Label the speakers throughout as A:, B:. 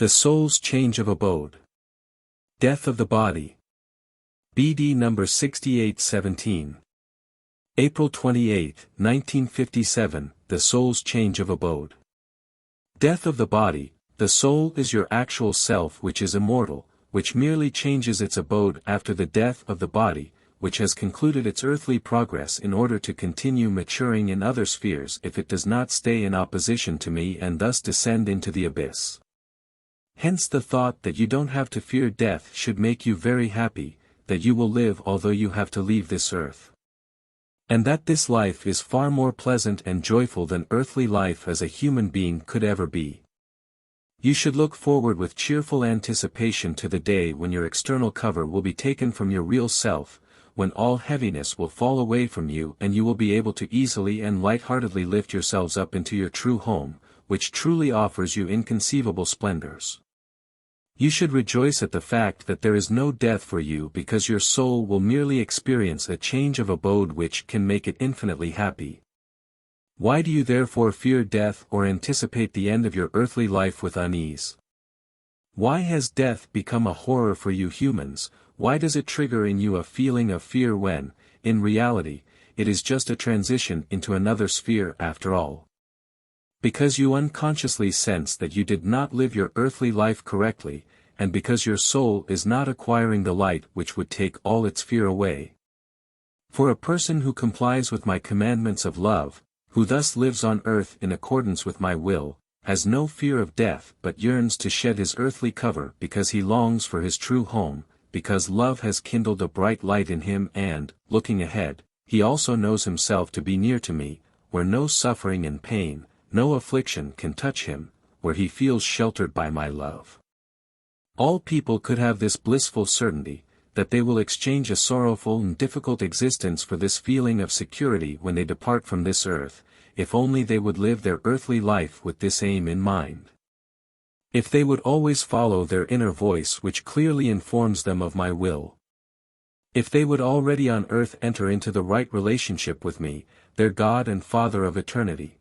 A: The soul's change of abode. Death of the body. BD number 6817. April 28, 1957, the soul's change of abode. Death of the body. The soul is your actual self which is immortal, which merely changes its abode after the death of the body, which has concluded its earthly progress in order to continue maturing in other spheres if it does not stay in opposition to me and thus descend into the abyss. Hence the thought that you don't have to fear death should make you very happy, that you will live although you have to leave this earth. And that this life is far more pleasant and joyful than earthly life as a human being could ever be. You should look forward with cheerful anticipation to the day when your external cover will be taken from your real self, when all heaviness will fall away from you and you will be able to easily and lightheartedly lift yourselves up into your true home, which truly offers you inconceivable splendors. You should rejoice at the fact that there is no death for you because your soul will merely experience a change of abode which can make it infinitely happy. Why do you therefore fear death or anticipate the end of your earthly life with unease? Why has death become a horror for you humans? Why does it trigger in you a feeling of fear when, in reality, it is just a transition into another sphere after all? Because you unconsciously sense that you did not live your earthly life correctly, and because your soul is not acquiring the light which would take all its fear away. For a person who complies with my commandments of love, who thus lives on earth in accordance with my will, has no fear of death but yearns to shed his earthly cover because he longs for his true home, because love has kindled a bright light in him and, looking ahead, he also knows himself to be near to me, where no suffering and pain, no affliction can touch him, where he feels sheltered by my love. All people could have this blissful certainty, that they will exchange a sorrowful and difficult existence for this feeling of security when they depart from this earth, if only they would live their earthly life with this aim in mind. If they would always follow their inner voice which clearly informs them of my will. If they would already on earth enter into the right relationship with me, their God and Father of eternity.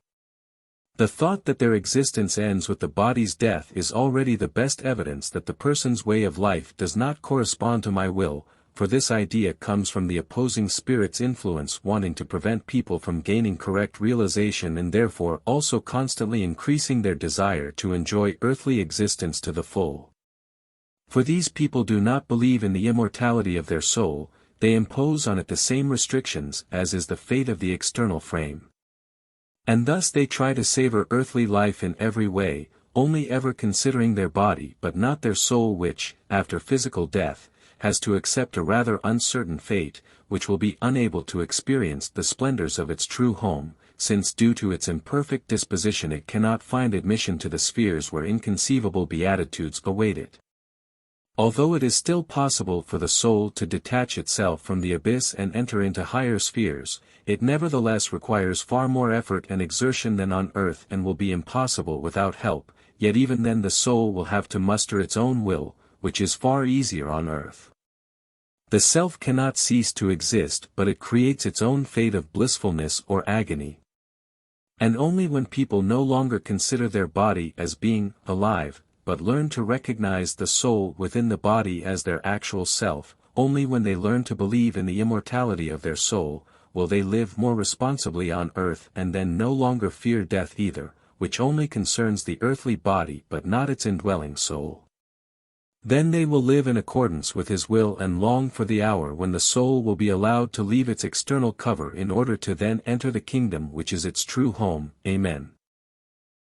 A: The thought that their existence ends with the body's death is already the best evidence that the person's way of life does not correspond to my will, for this idea comes from the opposing spirit's influence wanting to prevent people from gaining correct realization and therefore also constantly increasing their desire to enjoy earthly existence to the full. For these people do not believe in the immortality of their soul, they impose on it the same restrictions as is the fate of the external frame. And thus they try to savor earthly life in every way, only ever considering their body but not their soul which, after physical death, has to accept a rather uncertain fate, which will be unable to experience the splendors of its true home, since due to its imperfect disposition it cannot find admission to the spheres where inconceivable beatitudes await it. Although it is still possible for the soul to detach itself from the abyss and enter into higher spheres, it nevertheless requires far more effort and exertion than on earth and will be impossible without help, yet even then the soul will have to muster its own will, which is far easier on earth. The self cannot cease to exist but it creates its own fate of blissfulness or agony. And only when people no longer consider their body as being alive, but learn to recognize the soul within the body as their actual self, only when they learn to believe in the immortality of their soul, will they live more responsibly on earth and then no longer fear death either, which only concerns the earthly body but not its indwelling soul. Then they will live in accordance with his will and long for the hour when the soul will be allowed to leave its external cover in order to then enter the kingdom which is its true home. Amen.